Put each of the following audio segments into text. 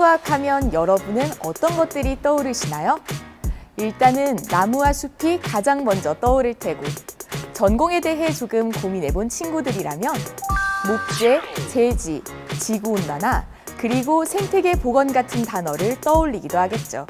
산림과학 하면 여러분은 어떤 것들이 떠오르시나요? 일단은 나무와 숲이 가장 먼저 떠오를 테고, 전공에 대해 조금 고민해본 친구들이라면 목재, 제지, 지구온난화, 그리고 생태계 복원 같은 단어를 떠올리기도 하겠죠.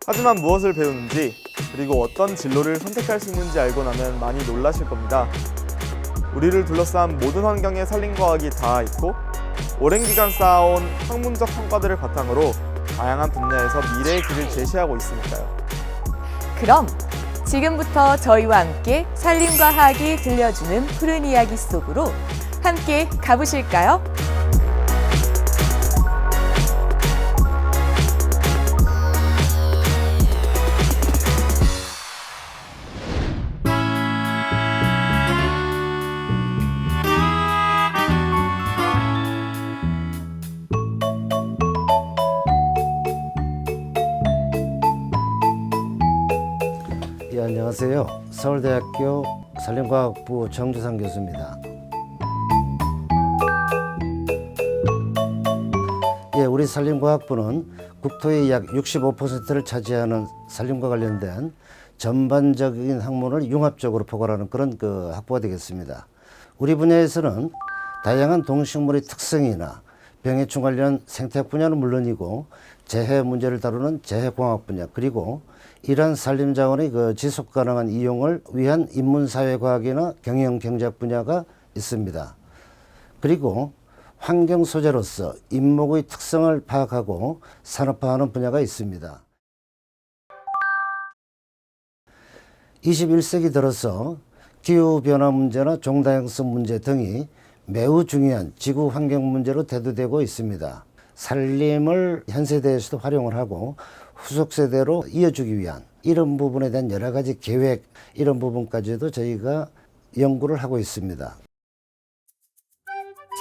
하지만 무엇을 배우는지, 그리고 어떤 진로를 선택할 수 있는지 알고 나면 많이 놀라실 겁니다. 우리를 둘러싼 모든 환경에 산림과학이 닿아 있고, 오랜 기간 쌓아온 학문적 성과들을 바탕으로 다양한 분야에서 미래의 길을 제시하고 있으니까요. 그럼 지금부터 저희와 함께 산림과학이 들려주는 푸른 이야기 속으로 함께 가보실까요? 예, 안녕하세요. 서울대학교 산림과학부 정주상 교수입니다. 예, 우리 산림과학부는 국토의 약 65%를 차지하는 산림과 관련된 전반적인 학문을 융합적으로 포괄하는 그런 학부가 되겠습니다. 우리 분야에서는 다양한 동식물의 특성이나 병해충 관련 생태학 분야는 물론이고, 재해 문제를 다루는 재해공학 분야, 그리고 이러한 산림자원의 지속 가능한 이용을 위한 인문사회과학이나 경영경제학 분야가 있습니다. 그리고 환경 소재로서 인목의 특성을 파악하고 산업화하는 분야가 있습니다. 21세기 들어서 기후변화 문제나 종다양성 문제 등이 매우 중요한 지구 환경 문제로 대두되고 있습니다. 산림을 현 세대에서도 활용을 하고 후속 세대로 이어주기 위한 이런 부분에 대한 여러 가지 계획, 이런 부분까지도 저희가 연구를 하고 있습니다.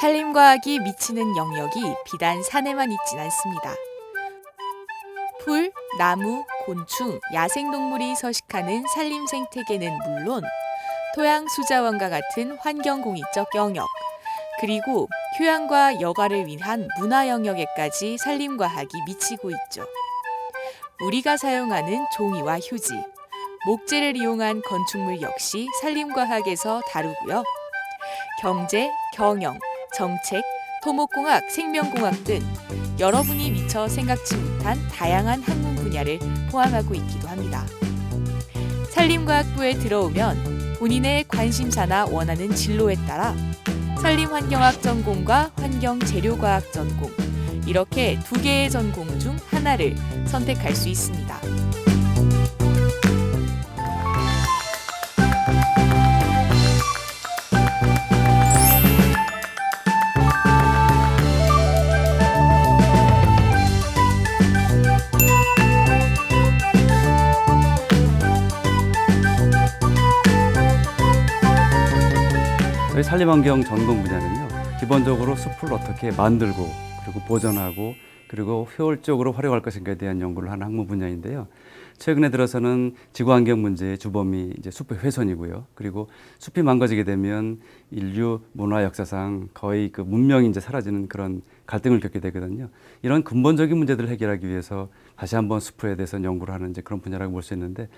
산림과학이 미치는 영역이 비단 산에만 있진 않습니다. 풀, 나무, 곤충, 야생동물이 서식하는 산림 생태계는 물론 토양 수자원과 같은 환경공익적 영역, 그리고 휴양과 여가를 위한 문화 영역에까지 산림과학이 미치고 있죠. 우리가 사용하는 종이와 휴지, 목재를 이용한 건축물 역시 산림과학에서 다루고요. 경제, 경영, 정책, 토목공학, 생명공학 등 여러분이 미처 생각지 못한 다양한 학문 분야를 포함하고 있기도 합니다. 산림과학부에 들어오면 본인의 관심사나 원하는 진로에 따라 산림환경학 전공과 환경재료과학 전공, 이렇게 두 개의 전공 중 하나를 선택할 수 있습니다. 저희 산림환경 전공 분야는요, 기본적으로 숲을 어떻게 만들고 그리고 보존하고 그리고 효율적으로 활용할 것인가에 대한 연구를 하는 학문 분야인데요. 최근에 들어서는 지구환경 문제의 주범이 이제 숲의 훼손이고요. 그리고 숲이 망가지게 되면 인류 문화 역사상 거의 문명이 이제 사라지는 그런 갈등을 겪게 되거든요. 이런 근본적인 문제들을 해결하기 위해서 다시 한번 숲에 대해서 연구를 하는 이제 그런 분야라고 볼 수 있는데,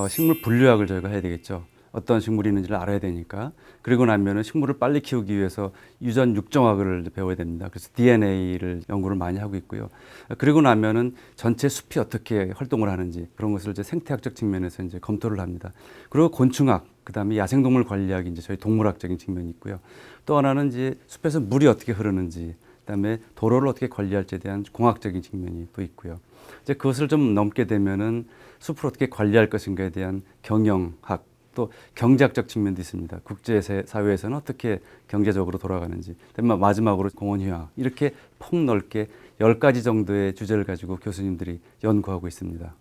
식물 분류학을 저희가 해야 되겠죠. 어떤 식물이 있는지를 알아야 되니까. 그리고 나면은 식물을 빨리 키우기 위해서 유전 육종학을 배워야 됩니다. 그래서 DNA를 연구를 많이 하고 있고요. 그리고 나면은 전체 숲이 어떻게 활동을 하는지 그런 것을 이제 생태학적 측면에서 이제 검토를 합니다. 그리고 곤충학, 그다음에 야생동물 관리학이 이제 저희 동물학적인 측면이 있고요. 또 하나는 이제 숲에서 물이 어떻게 흐르는지, 그다음에 도로를 어떻게 관리할지에 대한 공학적인 측면이 또 있고요. 이제 그것을 좀 넘게 되면은 숲을 어떻게 관리할 것인가에 대한 경영학, 또 경제학적 측면도 있습니다. 국제사회에서는 어떻게 경제적으로 돌아가는지, 마지막으로 공원휴양, 이렇게 폭넓게 10가지 정도의 주제를 가지고 교수님들이 연구하고 있습니다.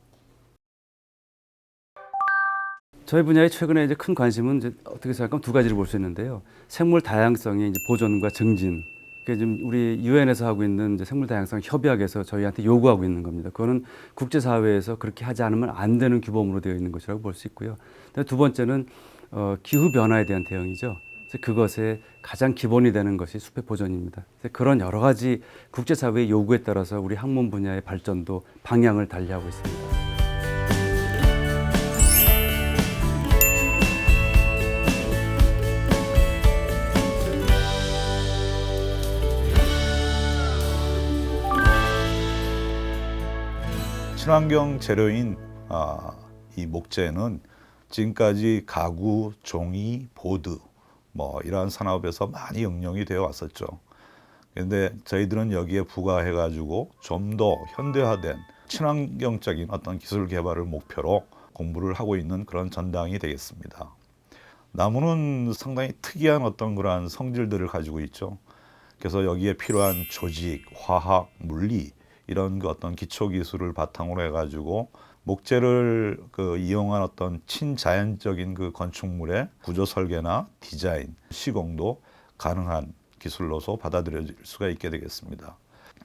저희 분야의 최근에 이제 큰 관심은 이제 어떻게 생각하면 두 가지를 볼 수 있는데요. 생물 다양성의 이제 보존과 증진. 지금 우리 유엔에서 하고 있는 이제 생물 다양성 협약에서 저희한테 요구하고 있는 겁니다. 그거는 국제사회에서 그렇게 하지 않으면 안 되는 규범으로 되어 있는 것이라고 볼 수 있고요. 두 번째는 기후 변화에 대한 대응이죠. 그것의 가장 기본이 되는 것이 숲의 보존입니다. 그런 여러 가지 국제사회의 요구에 따라서 우리 학문 분야의 발전도 방향을 달리하고 있습니다. 친환경 재료인 이 목재는 지금까지 가구, 종이, 보드 이러한 산업에서 많이 응용이 되어 왔었죠. 그런데 저희들은 여기에 부과해가지고 좀 더 현대화된 친환경적인 어떤 기술 개발을 목표로 공부를 하고 있는 그런 전당이 되겠습니다. 나무는 상당히 특이한 어떤 그러한 성질들을 가지고 있죠. 그래서 여기에 필요한 조직, 화학, 물리 이런 그 어떤 기초 기술을 바탕으로 해가지고 목재를 이용한 어떤 친자연적인 그 건축물의 구조 설계나 디자인, 시공도 가능한 기술로서 받아들여질 수가 있게 되겠습니다.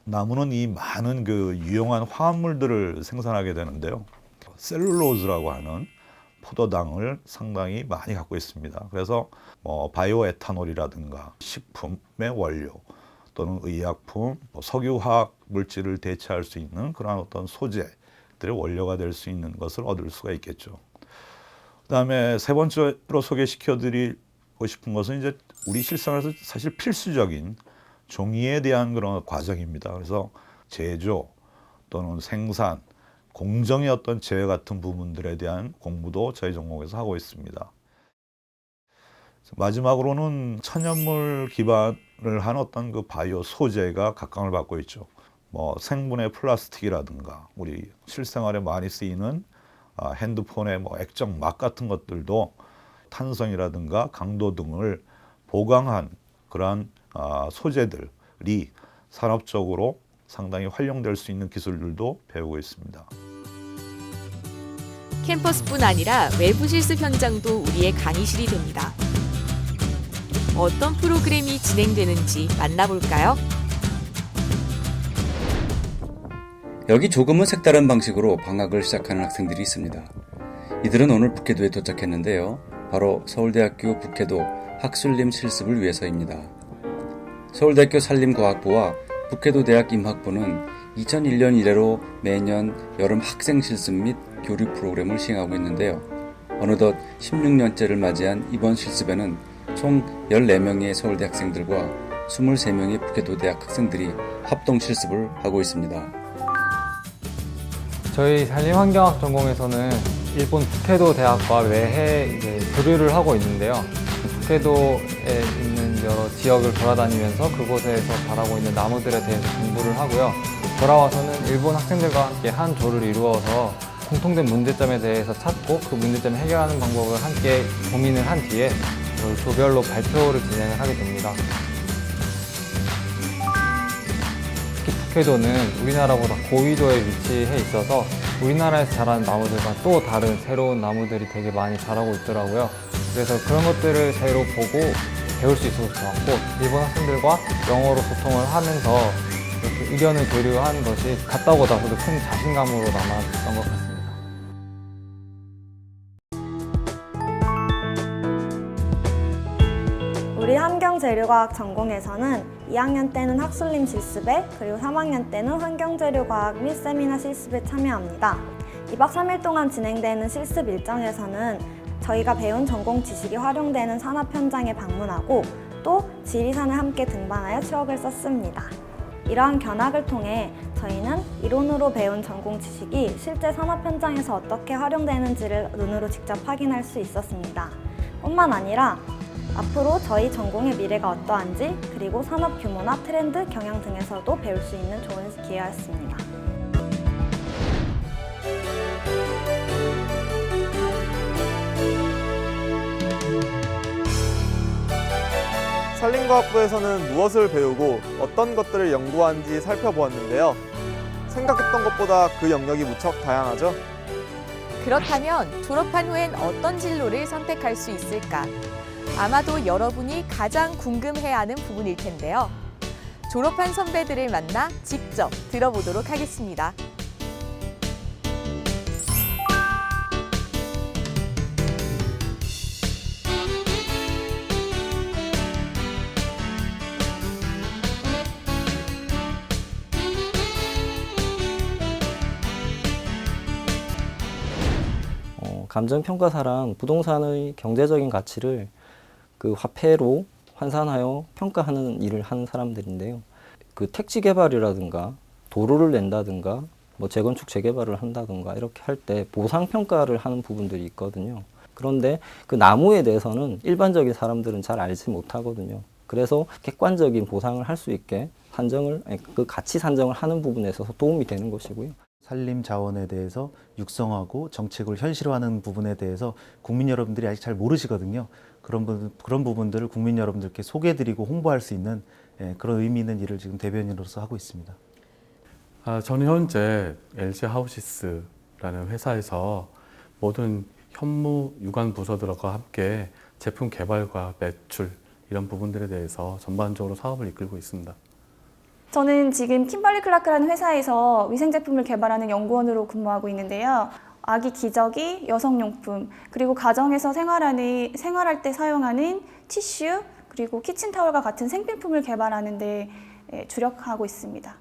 나무는 이 많은 그 유용한 화합물들을 생산하게 되는데요. 셀룰로즈라고 하는 포도당을 상당히 많이 갖고 있습니다. 그래서 바이오 에탄올이라든가 식품의 원료 또는 의약품, 석유화학 물질을 대체할 수 있는 그런 어떤 소재들의 원료가 될 수 있는 것을 얻을 수가 있겠죠. 그다음에 세 번째로 소개시켜드리고 싶은 것은 이제 우리 실생활에서 사실 필수적인 종이에 대한 그런 과정입니다. 그래서 제조 또는 생산, 공정의 어떤 제외 같은 부분들에 대한 공부도 저희 전공에서 하고 있습니다. 마지막으로는 천연물 기반을 한 어떤 그 바이오 소재가 각광을 받고 있죠. 생분해 플라스틱이라든가 우리 실생활에 많이 쓰이는 핸드폰의 액정 막 같은 것들도 탄성이라든가 강도 등을 보강한 그러한 소재들이 산업적으로 상당히 활용될 수 있는 기술들도 배우고 있습니다. 캠퍼스뿐 아니라 외부 실습 현장도 우리의 강의실이 됩니다. 어떤 프로그램이 진행되는지 만나볼까요? 여기 조금은 색다른 방식으로 방학을 시작하는 학생들이 있습니다. 이들은 오늘 북해도에 도착했는데요. 바로 서울대학교 북해도 학술림 실습을 위해서입니다. 서울대학교 산림과학부와 북해도대학 임학부는 2001년 이래로 매년 여름 학생 실습 및 교류 프로그램을 시행하고 있는데요. 어느덧 16년째를 맞이한 이번 실습에는 총 14명의 서울대 학생들과 23명의 북해도대학 학생들이 합동 실습을 하고 있습니다. 저희 산림환경학 전공에서는 일본 북해도 대학과 매해 교류를 하고 있는데요. 북해도에 있는 여러 지역을 돌아다니면서 그곳에서 자라고 있는 나무들에 대해서 공부를 하고요. 돌아와서는 일본 학생들과 함께 한 조를 이루어서 공통된 문제점에 대해서 찾고 그 문제점을 해결하는 방법을 함께 고민을 한 뒤에 조별로 발표를 진행을 하게 됩니다. 특히 북해도는 우리나라보다 고위도에 위치해 있어서 우리나라에서 자라는 나무들과 또 다른 새로운 나무들이 되게 많이 자라고 있더라고요. 그래서 그런 것들을 새로 보고 배울 수 있어서 좋았고, 일본 학생들과 영어로 소통을 하면서 이렇게 의견을 교류하는 것이 갔다 오고 나서도 큰 자신감으로 남았던 것 같습니다. 우리 환경재료과학 전공에서는 2학년 때는 학술림 실습에 그리고 3학년 때는 환경재료과학 및 세미나 실습에 참여합니다. 2박 3일 동안 진행되는 실습 일정에서는 저희가 배운 전공 지식이 활용되는 산업 현장에 방문하고 또 지리산을 함께 등반하여 추억을 썼습니다. 이러한 견학을 통해 저희는 이론으로 배운 전공 지식이 실제 산업 현장에서 어떻게 활용되는지를 눈으로 직접 확인할 수 있었습니다. 뿐만 아니라 앞으로 저희 전공의 미래가 어떠한지 그리고 산업 규모나 트렌드, 경영 등에서도 배울 수 있는 좋은 기회였습니다. 산림과학부에서는 무엇을 배우고 어떤 것들을 연구하는지 살펴보았는데요. 생각했던 것보다 그 영역이 무척 다양하죠? 그렇다면 졸업한 후엔 어떤 진로를 선택할 수 있을까? 아마도 여러분이 가장 궁금해하는 부분일 텐데요. 졸업한 선배들을 만나 직접 들어보도록 하겠습니다. 감정평가사란 부동산의 경제적인 가치를 그 화폐로 환산하여 평가하는 일을 하는 사람들인데요. 그 택지 개발이라든가 도로를 낸다든가 뭐 재건축 재개발을 한다든가 이렇게 할 때 보상 평가를 하는 부분들이 있거든요. 그런데 그 나무에 대해서는 일반적인 사람들은 잘 알지 못하거든요. 그래서 객관적인 보상을 할 수 있게 그 가치 산정을 하는 부분에 있어서 도움이 되는 것이고요. 산림 자원에 대해서 육성하고 정책을 현실화하는 부분에 대해서 국민 여러분들이 아직 잘 모르시거든요. 그런 부분들을 국민 여러분들께 소개해드리고 홍보할 수 있는 그런 의미 있는 일을 지금 대변인으로서 하고 있습니다. 저는 현재 LG 하우시스라는 회사에서 모든 현무 유관 부서들과 함께 제품 개발과 매출 이런 부분들에 대해서 전반적으로 사업을 이끌고 있습니다. 저는 지금 킴벌리 클라크라는 회사에서 위생 제품을 개발하는 연구원으로 근무하고 있는데요. 아기 기저귀, 여성용품, 그리고 가정에서 생활할 때 사용하는 티슈, 그리고 키친타올과 같은 생필품을 개발하는 데 주력하고 있습니다.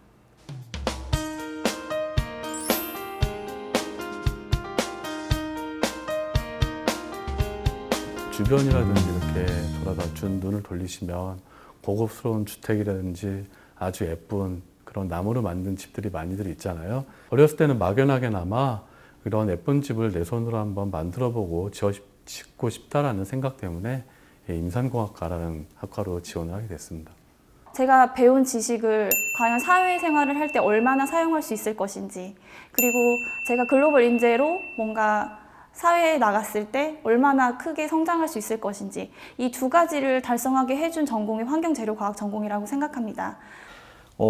주변이라든지 이렇게 돌아다 준 눈을 돌리시면 고급스러운 주택이라든지 아주 예쁜 그런 나무로 만든 집들이 많이들 있잖아요. 어렸을 때는 막연하게나마 이런 예쁜 집을 내 손으로 한번 만들어보고 짓고 싶다라는 생각 때문에 임산공학과라는 학과로 지원을 하게 됐습니다. 제가 배운 지식을 과연 사회생활을 할 때 얼마나 사용할 수 있을 것인지, 그리고 제가 글로벌 인재로 뭔가 사회에 나갔을 때 얼마나 크게 성장할 수 있을 것인지, 이 두 가지를 달성하게 해준 전공이 환경재료과학 전공이라고 생각합니다.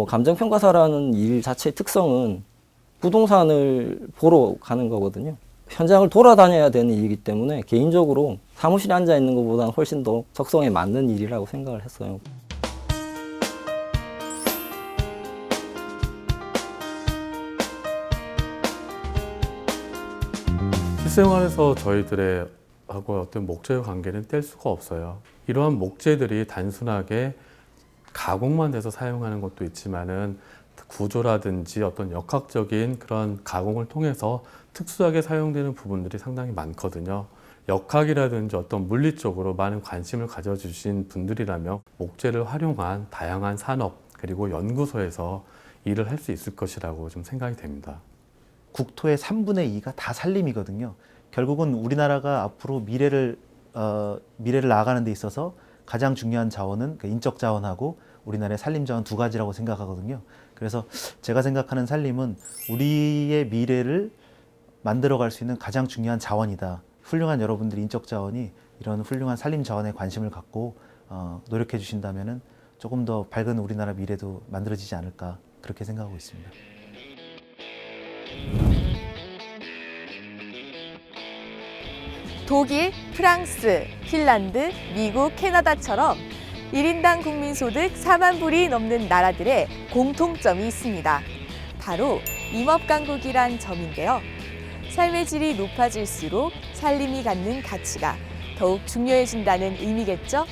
감정평가사라는 일 자체의 특성은 부동산을 보러 가는 거거든요. 현장을 돌아다녀야 되는 일이기 때문에 개인적으로 사무실에 앉아 있는 것보다는 훨씬 더 적성에 맞는 일이라고 생각을 했어요. 실생활에서 저희들의 하고 어떤 목재의 관계는 뗄 수가 없어요. 이러한 목재들이 단순하게 가공만 돼서 사용하는 것도 있지만은 구조라든지 어떤 역학적인 그런 가공을 통해서 특수하게 사용되는 부분들이 상당히 많거든요. 역학이라든지 어떤 물리 쪽으로 많은 관심을 가져주신 분들이라면 목재를 활용한 다양한 산업 그리고 연구소에서 일을 할 수 있을 것이라고 좀 생각이 됩니다. 국토의 3분의 2가 다 산림이거든요. 결국은 우리나라가 앞으로 미래를 나아가는 데 있어서 가장 중요한 자원은 그 인적 자원하고 우리나라의 산림 자원 두 가지라고 생각하거든요. 그래서 제가 생각하는 산림은 우리의 미래를 만들어갈 수 있는 가장 중요한 자원이다. 훌륭한 여러분들이 인적 자원이 이런 훌륭한 산림 자원에 관심을 갖고 노력해 주신다면은 조금 더 밝은 우리나라 미래도 만들어지지 않을까 그렇게 생각하고 있습니다. 독일, 프랑스, 핀란드, 미국, 캐나다처럼 1인당 국민소득 4만 불이 넘는 나라들의 공통점이 있습니다. 바로 임업강국이란 점인데요. 삶의 질이 높아질수록 살림이 갖는 가치가 더욱 중요해진다는 의미겠죠?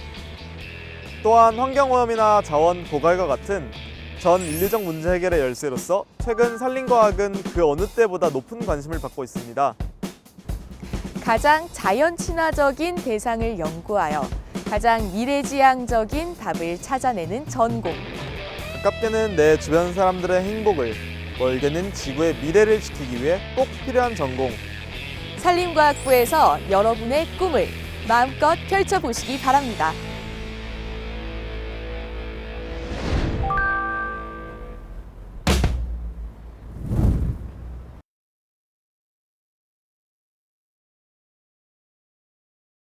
또한 환경오염이나 자원 고갈과 같은 전 인류적 문제 해결의 열쇠로서 최근 산림과학은 그 어느 때보다 높은 관심을 받고 있습니다. 가장 자연 친화적인 대상을 연구하여 가장 미래지향적인 답을 찾아내는 전공. 가깝게는 내 주변 사람들의 행복을, 멀게는 지구의 미래를 지키기 위해 꼭 필요한 전공. 산림과학부에서 여러분의 꿈을 마음껏 펼쳐보시기 바랍니다.